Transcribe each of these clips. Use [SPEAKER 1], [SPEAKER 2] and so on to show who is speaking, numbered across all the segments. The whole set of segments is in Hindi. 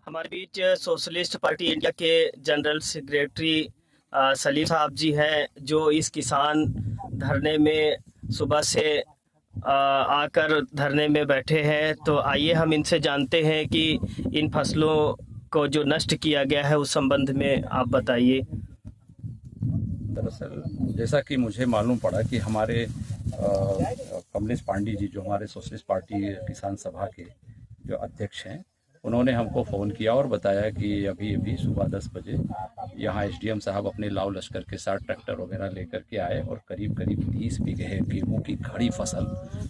[SPEAKER 1] हमारे बीच सोशलिस्ट पार्टी इंडिया के जनरल सेक्रेटरी सलीम साहब जी हैं, जो इस किसान धरने में सुबह से आकर धरने में बैठे हैं। तो आइए हम इनसे जानते हैं कि इन फसलों को जो नष्ट किया गया है उस संबंध में आप बताइए।
[SPEAKER 2] दरअसल जैसा कि मुझे मालूम पड़ा कि हमारे कमलेश पांडे जी, जो हमारे सोशलिस्ट पार्टी किसान सभा के जो अध्यक्ष हैं, उन्होंने हमको फ़ोन किया और बताया कि अभी अभी सुबह 10 बजे यहाँ एसडीएम साहब अपने लाव लश्कर के साथ ट्रैक्टर वगैरह लेकर के आए और करीब करीब 30 बीघे गेहूँ की खड़ी फसल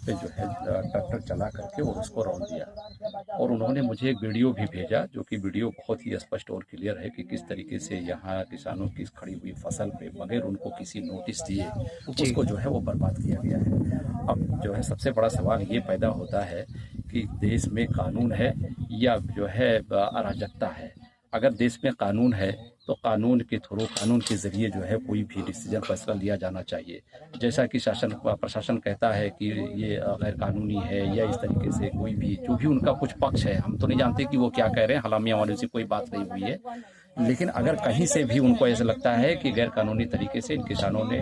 [SPEAKER 2] पे जो है ट्रैक्टर चला करके और उसको रौंद दिया। और उन्होंने मुझे एक वीडियो भी भेजा, जो कि वीडियो बहुत ही स्पष्ट और क्लियर है कि किस तरीके से यहाँ किसानों की खड़ी हुई फसल पे बगैर उनको किसी नोटिस दिए उसको जो है वो बर्बाद किया गया है। अब जो है सबसे बड़ा सवाल ये पैदा होता है कि देश में कानून है या जो है अराजकता है। अगर देश में कानून है तो कानून के थ्रू, कानून के ज़रिए जो है कोई भी डिसीजन फैसला लिया जाना चाहिए। जैसा कि प्रशासन कहता है कि ये गैर कानूनी है या इस तरीके से कोई भी जो भी उनका कुछ पक्ष है, हम तो नहीं जानते कि वो क्या कह रहे हैं, हालांकि हमारे से कोई बात नहीं हुई है। लेकिन अगर कहीं से भी उनको ऐसा लगता है कि गैर कानूनी तरीके से इन किसानों ने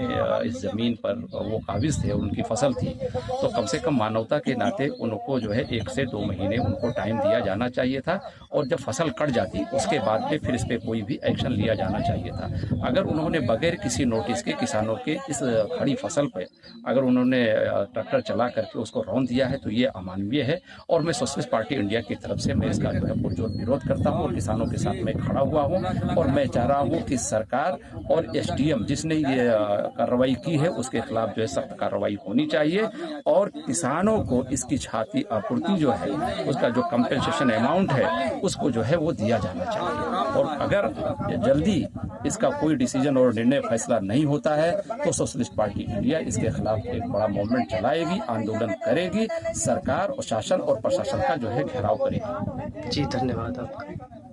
[SPEAKER 2] इस ज़मीन पर वो काबिज थे और उनकी फसल थी, तो कम से कम मानवता के नाते उनको जो है 1 से 2 महीने उनको टाइम दिया जाना चाहिए था। और जब फसल कट जाती उसके बाद में फिर इस पर कोई भी एक्शन लिया जाना चाहिए था। अगर उन्होंने बगैर किसी नोटिस के किसानों के इस खड़ी फसल पर अगर उन्होंने ट्रैक्टर चला करके उसको रौंद दिया है तो ये अमानवीय है। और मैं सोशलिस्ट पार्टी इंडिया की तरफ से मैं इसका जो है पुरजोर विरोध करता हूँ और किसानों के साथ मैं खड़ा हुआ हूँ। और मैं चाह रहा हूँ कि सरकार और एसडीएम जिसने ये कार्रवाई की है उसके खिलाफ जो है सख्त कार्रवाई होनी चाहिए और किसानों को इसकी क्षति आपूर्ति जो है, उसका जो कंपेंसेशन अमाउंट है उसको जो है वो दिया जाना चाहिए। और अगर जल्दी इसका कोई डिसीजन और निर्णय फैसला नहीं होता है तो सोशलिस्ट पार्टी इंडिया इसके खिलाफ एक बड़ा मूवमेंट चलाएगी, आंदोलन करेगी, सरकार और शासन और प्रशासन का जो है घेराव करेगी।
[SPEAKER 1] जी, धन्यवाद आपका।